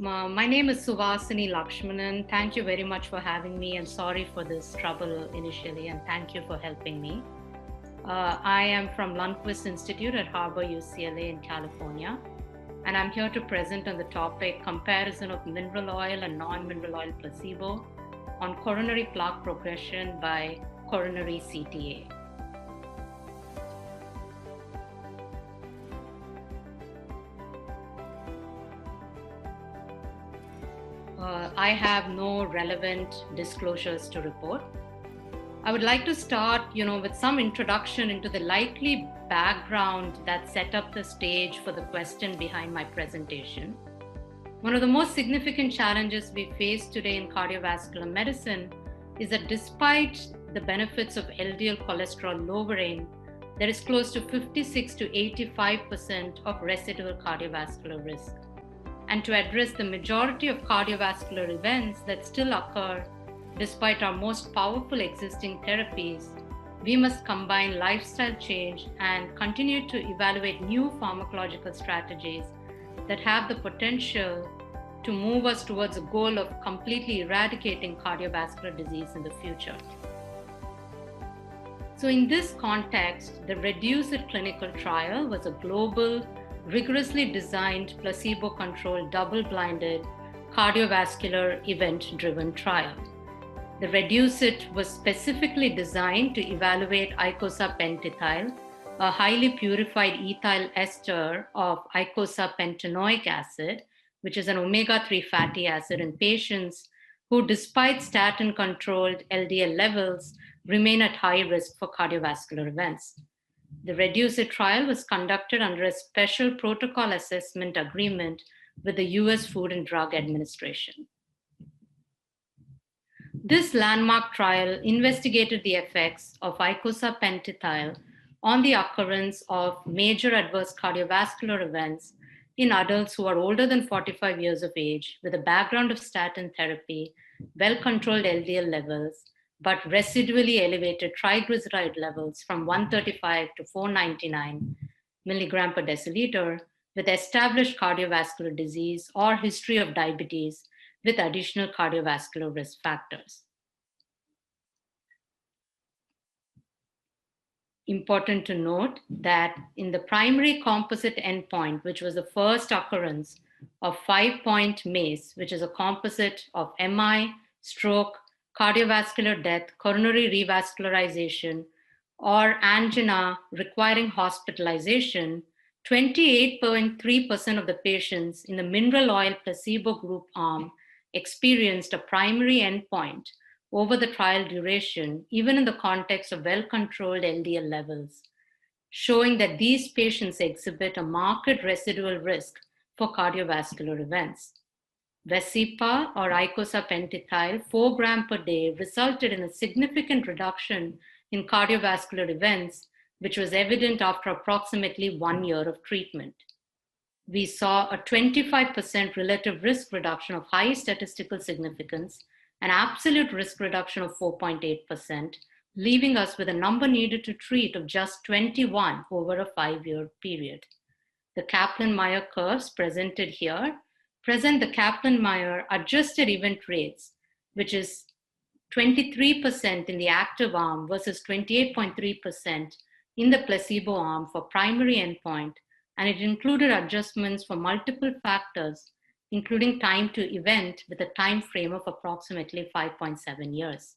My name is Suvasini Lakshmanan. Thank you very much for having me, and sorry for this trouble initially, and thank you for helping me. I am from Lundquist Institute at Harbor UCLA in California, and I'm here to present on the topic comparison of mineral oil and non-mineral oil placebo on coronary plaque progression by coronary CTA. I have no relevant disclosures to report. I would like to start, with some introduction into the likely background that set up the stage for the question behind my presentation. One of the most significant challenges we face today in cardiovascular medicine is that despite the benefits of LDL cholesterol lowering, there is close to 56 to 85% of residual cardiovascular risk. And to address the majority of cardiovascular events that still occur despite our most powerful existing therapies, we must combine lifestyle change and continue to evaluate new pharmacological strategies that have the potential to move us towards a goal of completely eradicating cardiovascular disease in the future. So in this context, the REDUCE-IT clinical trial was a global, rigorously designed, placebo-controlled, double-blinded, cardiovascular event-driven trial. The REDUCE-IT was specifically designed to evaluate icosapentaethyl, a highly purified ethyl ester of icosapentaenoic acid, which is an omega-3 fatty acid in patients who, despite statin-controlled LDL levels, remain at high risk for cardiovascular events. The REDUCE-IT trial was conducted under a special protocol assessment agreement with the US Food and Drug Administration. This landmark trial investigated the effects of icosapentaethyl on the occurrence of major adverse cardiovascular events in adults who are older than 45 years of age with a background of statin therapy, well-controlled LDL levels, but residually elevated triglyceride levels from 135 to 499 milligram per deciliter with established cardiovascular disease or history of diabetes with additional cardiovascular risk factors. Important to note that in the primary composite endpoint, which was the first occurrence of 5-point MACE, which is a composite of MI, stroke, cardiovascular death, coronary revascularization, or angina requiring hospitalization, 28.3% of the patients in the mineral oil placebo group arm experienced a primary endpoint over the trial duration, even in the context of well-controlled LDL levels, showing that these patients exhibit a marked residual risk for cardiovascular events. Vesipa or icosapentaethyl 4 grams per day resulted in a significant reduction in cardiovascular events, which was evident after approximately 1 year of treatment. We saw a 25% relative risk reduction of high statistical significance, an absolute risk reduction of 4.8%, leaving us with a number needed to treat of just 21 over a 5-year period. The Kaplan-Meier curves presented here present the Kaplan-Meier adjusted event rates, which is 23% in the active arm versus 28.3% in the placebo arm for primary endpoint, and it included adjustments for multiple factors, including time to event with a time frame of approximately 5.7 years.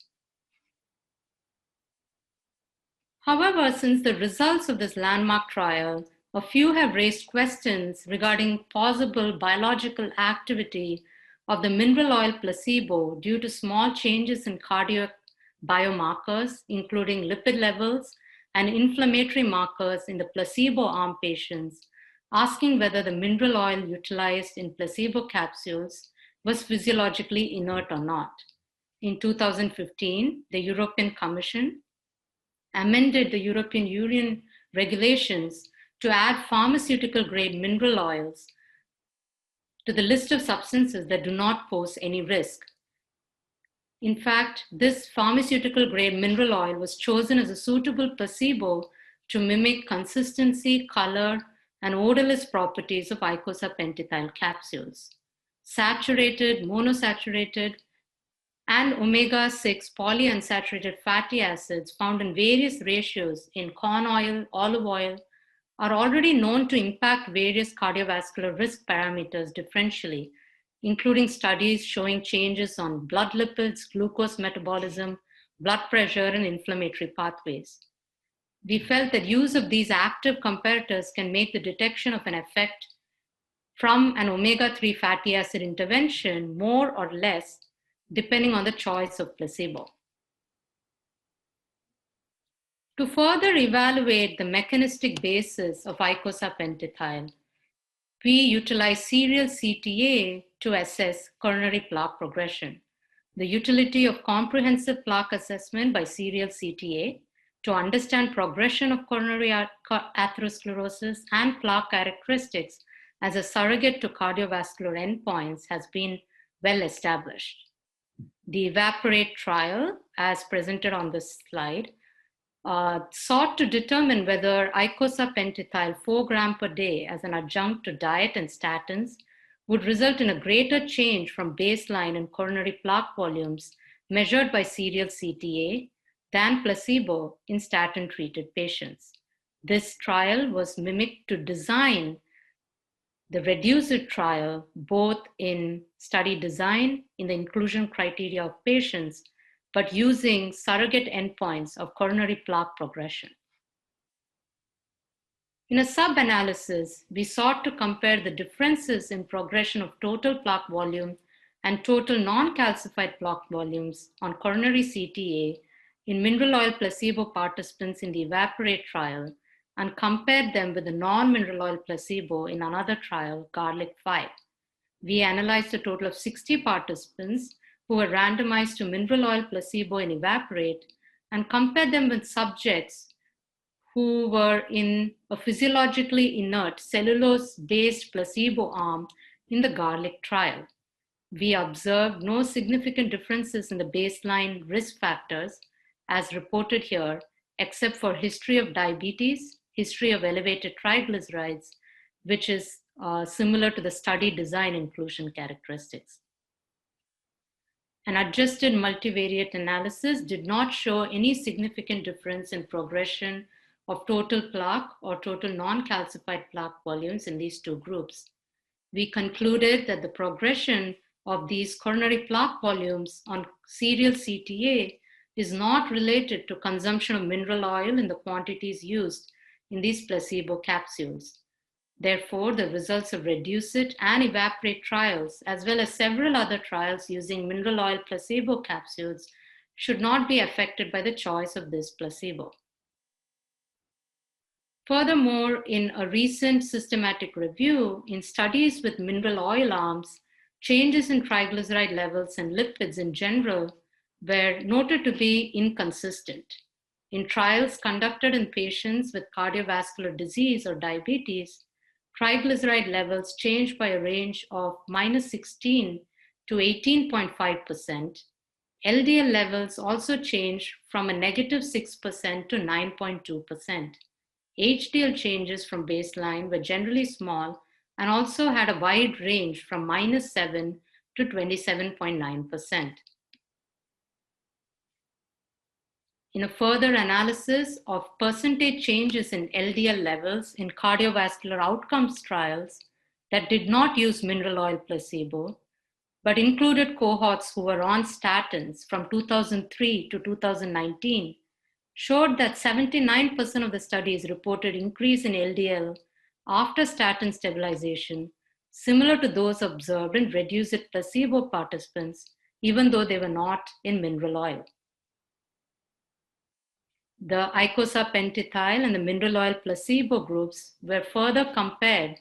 However, since the results of this landmark trial, a few have raised questions regarding possible biological activity of the mineral oil placebo due to small changes in cardiac biomarkers, including lipid levels and inflammatory markers in the placebo arm patients, asking whether the mineral oil utilized in placebo capsules was physiologically inert or not. In 2015, the European Commission amended the European Union regulations to add pharmaceutical-grade mineral oils to the list of substances that do not pose any risk. In fact, this pharmaceutical-grade mineral oil was chosen as a suitable placebo to mimic consistency, color, and odorless properties of icosapentaethyl capsules. saturated, monosaturated, and omega-6 polyunsaturated fatty acids found in various ratios in corn oil, olive oil, are already known to impact various cardiovascular risk parameters differentially, including studies showing changes on blood lipids, glucose metabolism, blood pressure, and inflammatory pathways. We felt that use of these active comparators can make the detection of an effect from an omega-3 fatty acid intervention more or less, depending on the choice of placebo. To further evaluate the mechanistic basis of icosapentaethyl, we utilize serial CTA to assess coronary plaque progression. The utility of comprehensive plaque assessment by serial CTA to understand progression of coronary atherosclerosis and plaque characteristics as a surrogate to cardiovascular endpoints has been well established. The EVAPORATE trial, as presented on this slide, sought to determine whether icosapentaethyl 4 grams per day as an adjunct to diet and statins would result in a greater change from baseline in coronary plaque volumes measured by serial CTA than placebo in statin-treated patients. This trial was mimicked to design the REDUCE-IT trial, both in study design, in the inclusion criteria of patients, but using surrogate endpoints of coronary plaque progression. In a sub-analysis, we sought to compare the differences in progression of total plaque volume and total non-calcified plaque volumes on coronary CTA in mineral oil placebo participants in the EVAPORATE trial and compared them with the non-mineral oil placebo in another trial, GARLIC-5. We analyzed a total of 60 participants who were randomized to mineral oil placebo in EVAPORATE and compared them with subjects who were in a physiologically inert cellulose-based placebo arm in the GARLIC trial. We observed no significant differences in the baseline risk factors as reported here, except for history of diabetes, history of elevated triglycerides, which is similar to the study design inclusion characteristics. An adjusted multivariate analysis did not show any significant difference in progression of total plaque or total non-calcified plaque volumes in these two groups. We concluded that the progression of these coronary plaque volumes on serial CTA is not related to consumption of mineral oil in the quantities used in these placebo capsules. Therefore, the results of REDUCE-IT and EVAPORATE trials, as well as several other trials using mineral oil placebo capsules, should not be affected by the choice of this placebo. Furthermore, in a recent systematic review, in studies with mineral oil arms, changes in triglyceride levels and lipids in general were noted to be inconsistent. In trials conducted in patients with cardiovascular disease or diabetes, triglyceride levels changed by a range of -16 to 18.5%. LDL levels also changed from a -6% to 9.2%. HDL changes from baseline were generally small and also had a wide range from -7 to 27.9%. In a further analysis of percentage changes in LDL levels in cardiovascular outcomes trials that did not use mineral oil placebo, but included cohorts who were on statins from 2003 to 2019, showed that 79% of the studies reported increase in LDL after statin stabilization, similar to those observed in REDUCE-IT placebo participants, even though they were not in mineral oil. The icosapentaethyl and the mineral oil placebo groups were further compared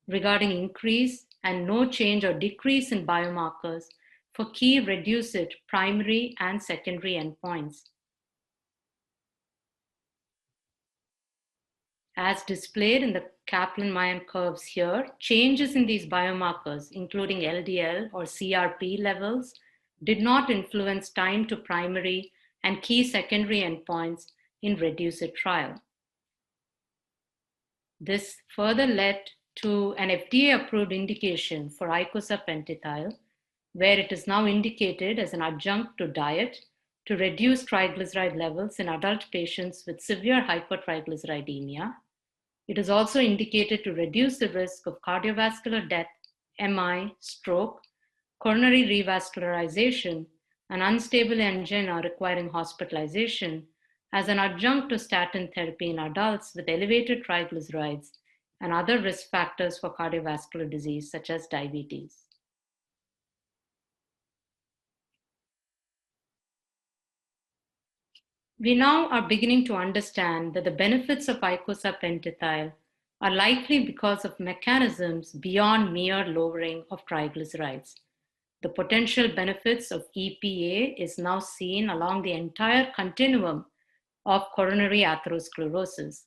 regarding increase and no change or decrease in biomarkers for key REDUCE-IT primary and secondary endpoints. As displayed in the Kaplan-Meier curves here, changes in these biomarkers, including LDL or CRP levels, did not influence time to primary and key secondary endpoints in REDUCE-IT trial. This further led to an FDA-approved indication for icosapentaethyl, where it is now indicated as an adjunct to diet to reduce triglyceride levels in adult patients with severe hypertriglyceridemia. It is also indicated to reduce the risk of cardiovascular death, MI, stroke, coronary revascularization, and unstable angina requiring hospitalization as an adjunct to statin therapy in adults with elevated triglycerides and other risk factors for cardiovascular disease such as diabetes. We now are beginning to understand that the benefits of icosapentaethyl are likely because of mechanisms beyond mere lowering of triglycerides. The potential benefits of EPA is now seen along the entire continuum of coronary atherosclerosis.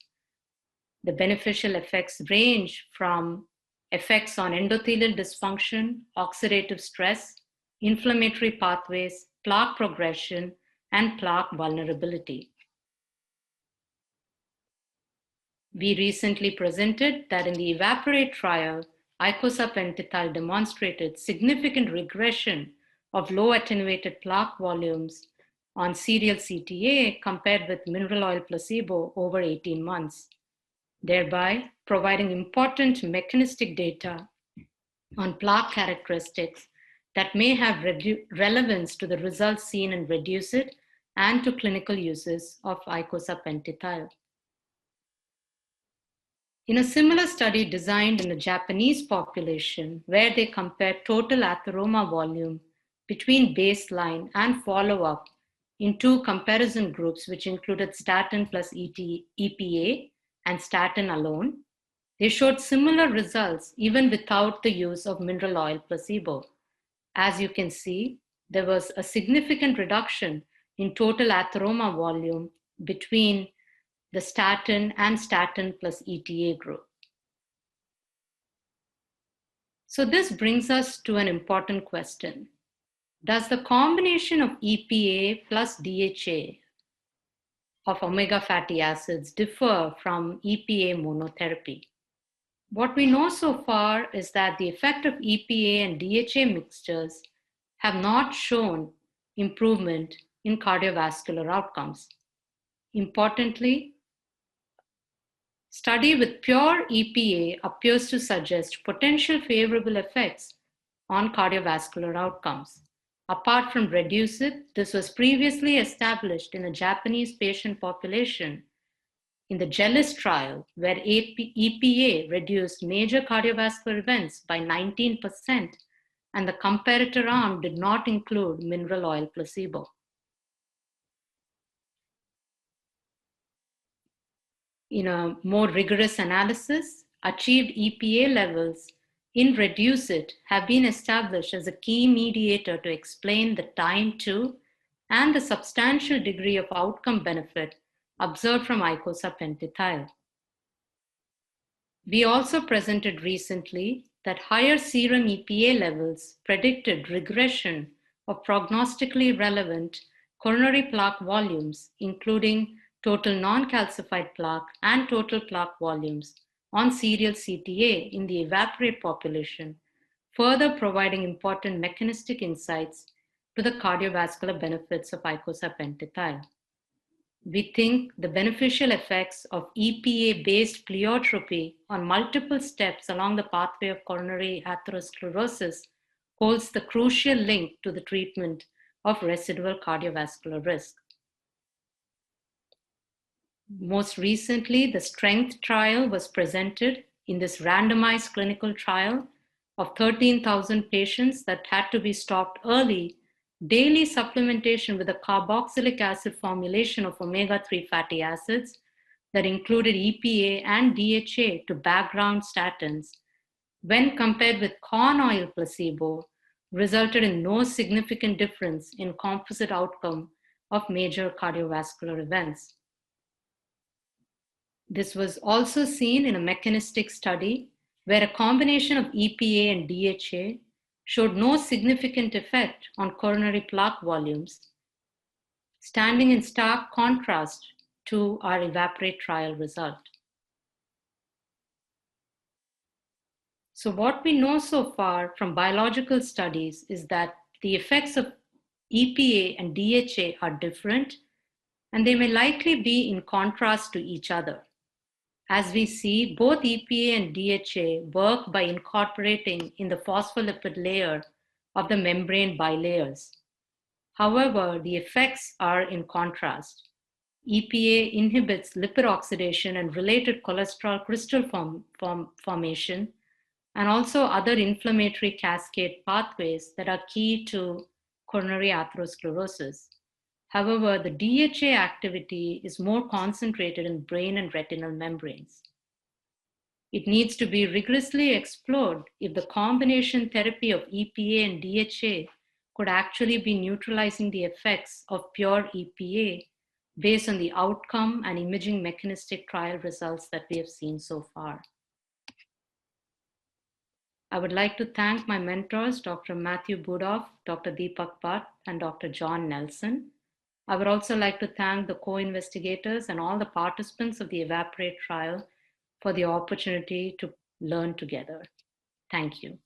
The beneficial effects range from effects on endothelial dysfunction, oxidative stress, inflammatory pathways, plaque progression, and plaque vulnerability. We recently presented that in the EVAPORATE trial, icosapentaethyl demonstrated significant regression of low attenuated plaque volumes on serial CTA compared with mineral oil placebo over 18 months, thereby providing important mechanistic data on plaque characteristics that may have relevance to the results seen in REDUCE-IT and to clinical uses of icosapentaethyl. In a similar study designed in a Japanese population where they compared total atheroma volume between baseline and follow-up in two comparison groups, which included statin plus EPA and statin alone, they showed similar results even without the use of mineral oil placebo. As you can see, there was a significant reduction in total atheroma volume between the statin and statin plus ETA group. So this brings us to an important question. Does the combination of EPA plus DHA of omega fatty acids differ from EPA monotherapy? What we know so far is that the effect of EPA and DHA mixtures have not shown improvement in cardiovascular outcomes. Importantly, study with pure EPA appears to suggest potential favorable effects on cardiovascular outcomes. Apart from REDUCE-IT, this was previously established in a Japanese patient population in the GELIS trial, where EPA reduced major cardiovascular events by 19%, and the comparator arm did not include mineral oil placebo. In a more rigorous analysis, achieved EPA levels in REDUCE-IT have been established as a key mediator to explain the time to and the substantial degree of outcome benefit observed from icosapentaethyl. We also presented recently that higher serum EPA levels predicted regression of prognostically relevant coronary plaque volumes, including total non-calcified plaque and total plaque volumes on serial CTA in the EVAPORATE population, further providing important mechanistic insights to the cardiovascular benefits of icosapentaethyl. We think the beneficial effects of EPA-based pleiotropy on multiple steps along the pathway of coronary atherosclerosis holds the crucial link to the treatment of residual cardiovascular risk. Most recently, the STRENGTH trial was presented in this randomized clinical trial of 13,000 patients that had to be stopped early. Daily supplementation with a carboxylic acid formulation of omega-3 fatty acids that included EPA and DHA to background statins, when compared with corn oil placebo, resulted in no significant difference in composite outcome of major cardiovascular events. This was also seen in a mechanistic study where a combination of EPA and DHA showed no significant effect on coronary plaque volumes, standing in stark contrast to our EVAPORATE trial result. So what we know so far from biological studies is that the effects of EPA and DHA are different, and they may likely be in contrast to each other. As we see, both EPA and DHA work by incorporating in the phospholipid layer of the membrane bilayers. However, the effects are in contrast. EPA inhibits lipid oxidation and related cholesterol crystal formation, and also other inflammatory cascade pathways that are key to coronary atherosclerosis. However, the DHA activity is more concentrated in brain and retinal membranes. It needs to be rigorously explored if the combination therapy of EPA and DHA could actually be neutralizing the effects of pure EPA based on the outcome and imaging mechanistic trial results that we have seen so far. I would like to thank my mentors, Dr. Matthew Budoff, Dr. Deepak Bhatt, and Dr. John Nelson. I would also like to thank the co-investigators and all the participants of the EVAPORATE trial for the opportunity to learn together. Thank you.